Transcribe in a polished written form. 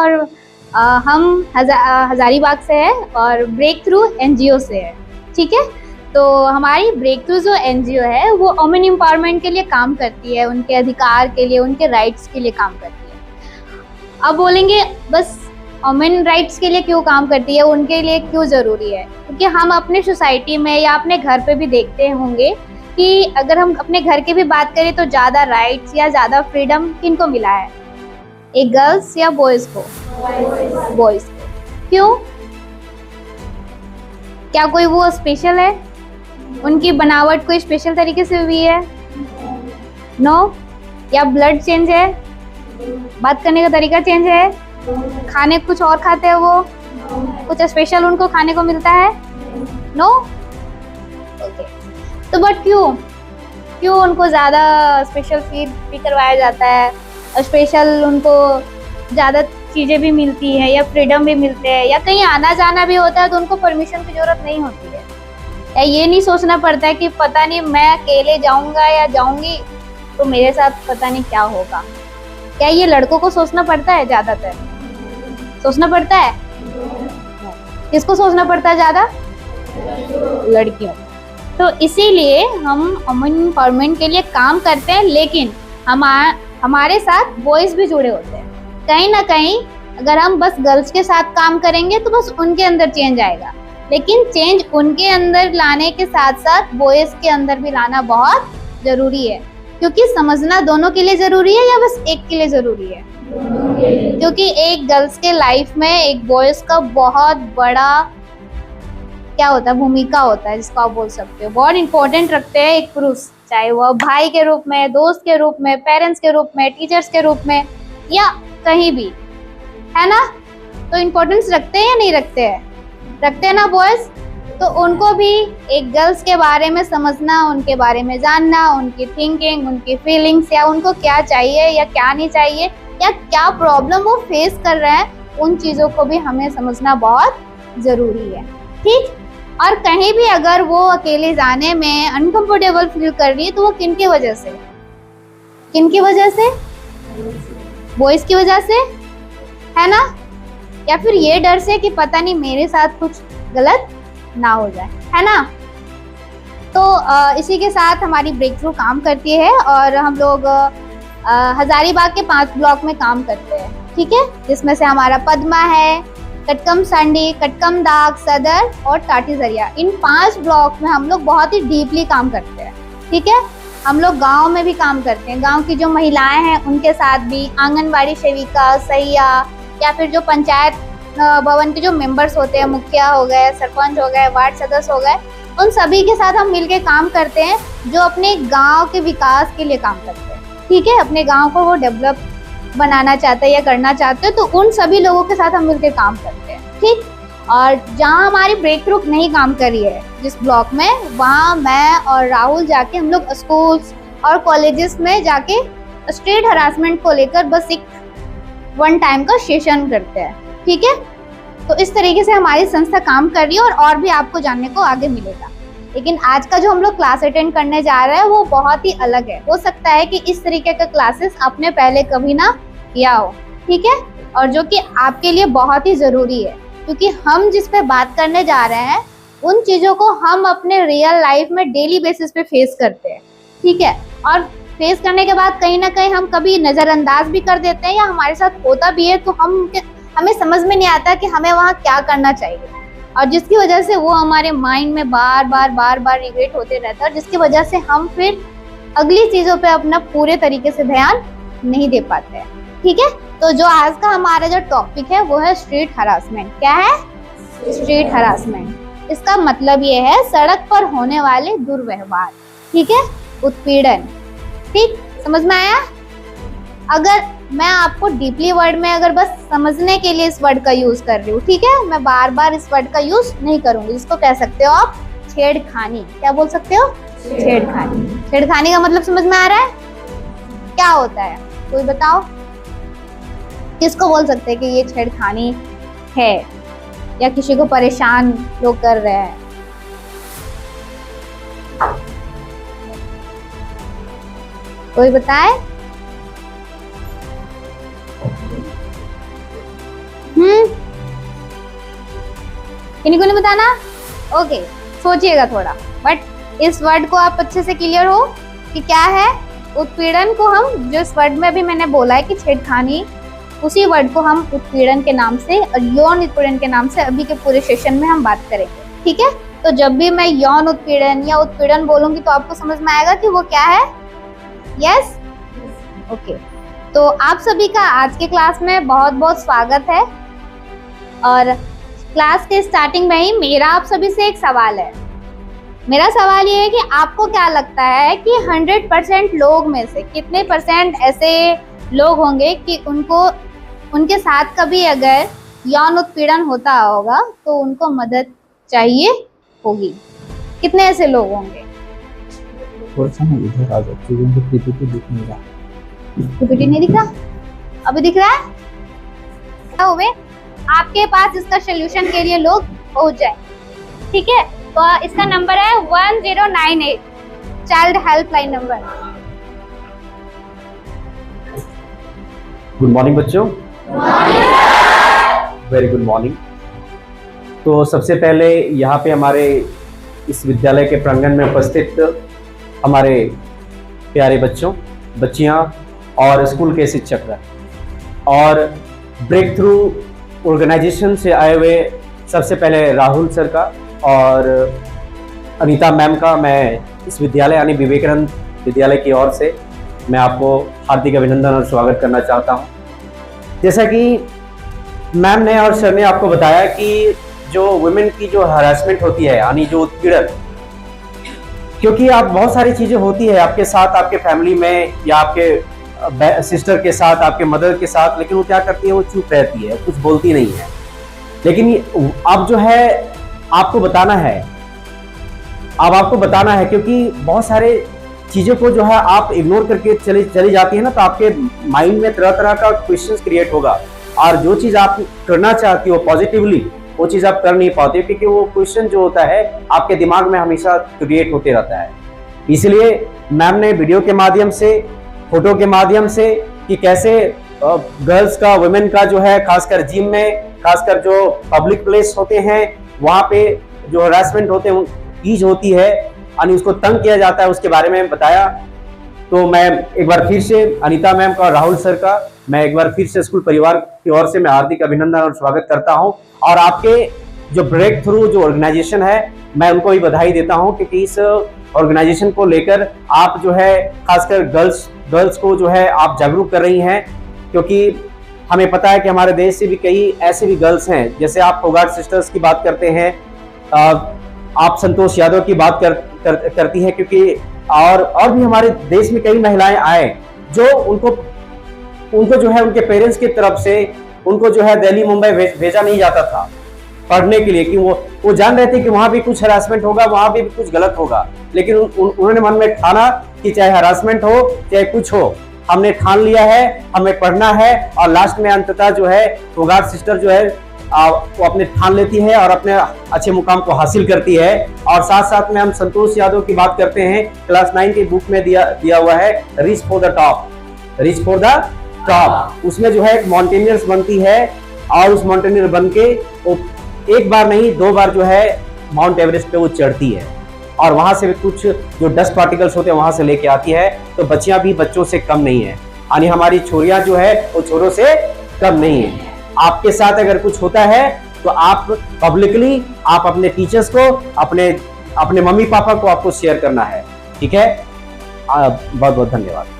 और हम हजारीबाग से है और ब्रेक थ्रू एनजीओ से है। ठीक है, तो हमारी ब्रेक थ्रू जो एनजीओ है वो वुमेन एम्पावरमेंट के लिए काम करती है, उनके अधिकार के लिए, उनके राइट्स के लिए काम करती है। अब बोलेंगे बस वुमेन राइट्स के लिए क्यों काम करती है, उनके लिए क्यों ज़रूरी है? क्योंकि हम अपने सोसाइटी में या अपने घर पे भी देखते होंगे कि अगर हम अपने घर की भी बात करें तो ज़्यादा राइट्स या ज़्यादा फ्रीडम किनको मिला है, एक गर्ल्स या बॉयज़ को? बॉयज़ को। क्यों? क्या कोई वो स्पेशल है? उनकी बनावट कोई स्पेशल तरीके से हुई है? नो? या ब्लड चेंज है? बात करने का तरीका चेंज है? खाने कुछ और खाते हैं वो? कुछ स्पेशल उनको खाने को मिलता है? नो? ओके। तो बट क्यों उनको ज़्यादा स्पेशल फील भी करवाया जाता है, स्पेशल उनको ज़्यादा चीज़ें भी मिलती हैं या फ्रीडम भी मिलते हैं, या कहीं आना जाना भी होता है तो उनको परमिशन की ज़रूरत नहीं होती है, या ये नहीं सोचना पड़ता है कि पता नहीं मैं अकेले जाऊंगा या जाऊंगी तो मेरे साथ पता नहीं क्या होगा? क्या ये लड़कों को सोचना पड़ता है? ज़्यादातर सोचना पड़ता है? किसको सोचना पड़ता है ज़्यादा? लड़कियों। तो इसीलिए हम वुमेन एम्पावरमेंट के लिए काम करते हैं, लेकिन हमारे साथ बॉयज़ भी जुड़े होते हैं। कहीं ना कहीं अगर हम बस गर्ल्स के साथ काम करेंगे तो बस उनके अंदर चेंज आएगा, लेकिन चेंज उनके अंदर लाने के साथ साथ बॉयज़ के अंदर भी लाना बहुत ज़रूरी है। क्योंकि समझना दोनों के लिए ज़रूरी है या बस एक के लिए ज़रूरी है? क्योंकि एक गर्ल्स के लाइफ में एक बॉयज़ का बहुत बड़ा क्या होता है, भूमिका होता है, जिसको आप बोल सकते हो बहुत इंपॉर्टेंट रखते हैं एक पुरुष, चाहे वह भाई के रूप में, दोस्त के रूप में, पेरेंट्स के रूप में, टीचर्स के रूप में, या कहीं भी, है ना? तो इम्पोर्टेंस रखते हैं या नहीं रखते हैं? रखते हैं ना बॉयज़? तो उनको भी एक गर्ल्स के बारे में समझना, उनके बारे में जानना, उनकी थिंकिंग, उनकी फीलिंग्स, या उनको क्या चाहिए या क्या नहीं चाहिए, या क्या प्रॉब्लम वो फेस कर रहे हैं, उन चीज़ों को भी हमें समझना बहुत ज़रूरी है। ठीक? और कहीं भी अगर वो अकेले जाने में अनकंफर्टेबल फील कर रही है तो वो किनकी वजह से? किनकी वजह से? बॉयज़ की वजह से, है ना? या फिर ये डर से कि पता नहीं मेरे साथ कुछ गलत ना हो जाए, है ना? तो इसी के साथ हमारी ब्रेक थ्रू काम करती है और हम लोग हजारीबाग के 5 ब्लॉक में काम करते हैं। ठीक है, जिसमें से हमारा पद्मा है, कटकम संडी, कटकम दाग, सदर और टाटी जरिया, इन 5 ब्लॉक में हम लोग बहुत ही डीपली काम करते हैं। ठीक है, हम लोग गांव में भी काम करते हैं, गांव की जो महिलाएं हैं उनके साथ भी, आंगनबाड़ी सेविका, सैया, या फिर जो पंचायत भवन के जो मेंबर्स होते हैं, मुखिया हो गए, सरपंच हो गए, वार्ड सदस्य हो गए, उन सभी के साथ हम मिलकर काम करते हैं जो अपने गांव के विकास के लिए काम करते हैं। ठीक है, अपने गांव को वो डेवलप बनाना चाहते हैं या करना चाहते हैं, तो उन सभी लोगों के साथ हम मिलकर काम करते हैं। ठीक, और जहाँ हमारी ब्रेक थ्रू नहीं काम करी है जिस ब्लॉक में, वहाँ मैं और राहुल जाके हम लोग स्कूल्स और कॉलेजेस में जाके स्ट्रीट हरासमेंट को लेकर बस एक वन टाइम का सेशन करते हैं। ठीक है, तो इस तरीके से हमारी संस्था काम कर रही है और भी आपको जानने को आगे मिलेगा। लेकिन आज का जो हम लोग क्लास अटेंड करने जा रहे हैं वो बहुत ही अलग है। हो सकता है कि इस तरीके का क्लासेस आपने पहले कभी ना किया हो। ठीक है, और जो कि आपके लिए बहुत ही ज़रूरी है, क्योंकि हम जिस पे बात करने जा रहे हैं उन चीज़ों को हम अपने रियल लाइफ में डेली बेसिस पे फेस करते हैं। ठीक है, और फेस करने के बाद कहीं ना कहीं हम कभी नज़रअंदाज भी कर देते हैं या हमारे साथ होता भी है तो हमें समझ में नहीं आता कि हमें वहाँ क्या करना चाहिए, और जिसकी वजह से वो हमारे माइंड में बार बार रिग्रेट होते रहता है, जिसकी वजह से हम फिर अगली चीज़ों पे अपना पूरे तरीके से ध्यान नहीं दे पाते हैं। ठीक है, तो जो आज का हमारा जो टॉपिक है वो है स्ट्रीट हरासमेंट। क्या है? Street harassment. इसका मतलब ये है सड़क पर होने वाले दुर्व्यवहार। ठीक है, उत्पीड़न। ठीक, समझ में आया? अगर मैं आपको डीपली वर्ड में अगर बस समझने के लिए इस वर्ड का यूज कर रही हूँ, ठीक है, मैं बार बार इस वर्ड का यूज नहीं करूंगी, जिसको कह सकते हो आप छेड़खानी। क्या बोल सकते हो? छेड़खानी। छेड़खानी का मतलब समझ में आ रहा है? क्या होता है कोई बताओ? किसको बोल सकते हैं कि ये छेड़खानी है या किसी को परेशान लोग कर रहे हैं? कोई बताए? किन्हीं को नहीं बताना? ओके, सोचिएगा थोड़ा, बट इस वर्ड को आप अच्छे से क्लियर हो कि क्या है उत्पीड़न को हम, जो इस वर्ड में भी मैंने बोला है कि छेड़खानी, उसी वर्ड को हम उत्पीड़न के नाम से और यौन उत्पीड़न के नाम से अभी के पूरे सेशन में हम बात करेंगे, ठीक है? तो जब भी मैं यौन उत्पीड़न या उत्पीड़न बोलूंगी तो आपको समझ में आएगा कि वो क्या है। Yes, okay. तो आप सभी का आज के क्लास में बहुत बहुत स्वागत है। और क्लास के स्टार्टिंग में ही मेरा आप सभी से एक सवाल है। मेरा सवाल ये है कि आपको क्या लगता है कि 100% लोग में से कितने परसेंट ऐसे लोग होंगे कि उनको, उनके साथ कभी अगर यौन उत्पीड़न होता होगा तो उनको मदद चाहिए होगी? कितने ऐसे लोग होंगे? इधर आ जाओ, पीपीटी दिख नहीं रहा। पीपीटी नहीं दिख रहा? अभी दिख रहा है? क्या हुए? आपके पास इसका सोल्यूशन के लिए लोग पहुंच जाए, ठीक है? तो इसका नंबर है 1098, child helpline number. Good morning बच्चों। Very good morning. तो सबसे पहले यहाँ पे हमारे इस विद्यालय के प्रांगण में उपस्थित हमारे प्यारे बच्चों, बच्चियाँ और स्कूल के शिक्षक और ब्रेक थ्रू ऑर्गेनाइजेशन से आए हुए सबसे पहले राहुल सर का और अनीता मैम का मैं इस विद्यालय यानी विवेकानंद विद्यालय की ओर से मैं आपको हार्दिक अभिनंदन और स्वागत करना चाहता हूं। जैसा कि मैम ने और सर ने आपको बताया कि जो वुमेन की जो हरासमेंट होती है यानी जो उत्पीड़न, क्योंकि आप बहुत सारी चीज़ें होती है आपके साथ, आपके फैमिली में या आपके सिस्टर के साथ, आपके मदर के साथ, लेकिन वो क्या करती है, वो चुप रहती है, कुछ बोलती नहीं है। लेकिन अब जो है आपको बताना है, अब आपको बताना है, क्योंकि बहुत सारे चीज़ों को जो है आप इग्नोर करके चली जाती है ना, तो आपके माइंड में तरह तरह का क्वेश्चंस क्रिएट होगा और जो चीज़ आप करना चाहती हो पॉजिटिवली वो चीज़ आप कर नहीं पाते हो, क्योंकि वो क्वेश्चन जो होता है आपके दिमाग में हमेशा क्रिएट होते रहता है। इसलिए मैम ने वीडियो के माध्यम से, फोटो के माध्यम से कि कैसे गर्ल्स का, वुमेन का जो है, खासकर जिम में, खासकर जो पब्लिक प्लेस होते हैं वहाँ पे जो हरासमेंट होते हैं, चीज होती है यानी उसको तंग किया जाता है, उसके बारे में बताया। तो मैं एक बार फिर से अनीता मैम का और राहुल सर का मैं एक बार फिर से स्कूल परिवार की ओर से मैं हार्दिक अभिनंदन और स्वागत करता हूं। और आपके जो ब्रेक थ्रू जो ऑर्गेनाइजेशन है मैं उनको भी बधाई देता हूं, क्योंकि इस ऑर्गेनाइजेशन को लेकर आप जो है खासकर गर्ल्स को जो है आप जागरूक कर रही हैं, क्योंकि हमें पता है कि हमारे देश से भी कई ऐसे भी गर्ल्स हैं, जैसे आप फोगाट सिस्टर्स की बात करते हैं, आप संतोष यादव की बात करती हैं, क्योंकि और भी हमारे देश में कई महिलाएं आए जो उनको जो है उनके पेरेंट्स की तरफ से उनको जो है दिल्ली मुंबई भेजा नहीं जाता था पढ़ने के लिए, कि वो जान रहे थे कि वहां भी कुछ हरासमेंट होगा, वहां भी कुछ गलत होगा, लेकिन उन्होंने मन में ठाना कि चाहे हरासमेंट हो चाहे कुछ हो, हमने ठान लिया है, हमें पढ़ना है। और लास्ट में अंततः जो है फोगाट सिस्टर जो है वो अपने ठान लेती है और अपने अच्छे मुकाम को हासिल करती है। और साथ साथ में हम संतोष यादव की बात करते हैं, क्लास 9 की बुक में दिया हुआ है reach for the top, reach for the top. उसमें जो है एक माउंटेनियर्स बनती है और उस माउंटेनियर बन के वो एक बार नहीं 2 बार जो है माउंट एवरेस्ट पे वो चढ़ती है और वहां से कुछ जो डस्ट पार्टिकल्स होते हैं वहां से लेके आती है। तो बच्चियां भी बच्चों से कम नहीं है, यानी हमारी छोरियां जो है वो छोरों से कम नहीं है। आपके साथ अगर कुछ होता है तो आप पब्लिकली आप अपने टीचर्स को, अपने मम्मी पापा को आपको शेयर करना है, ठीक है? बहुत बहुत धन्यवाद।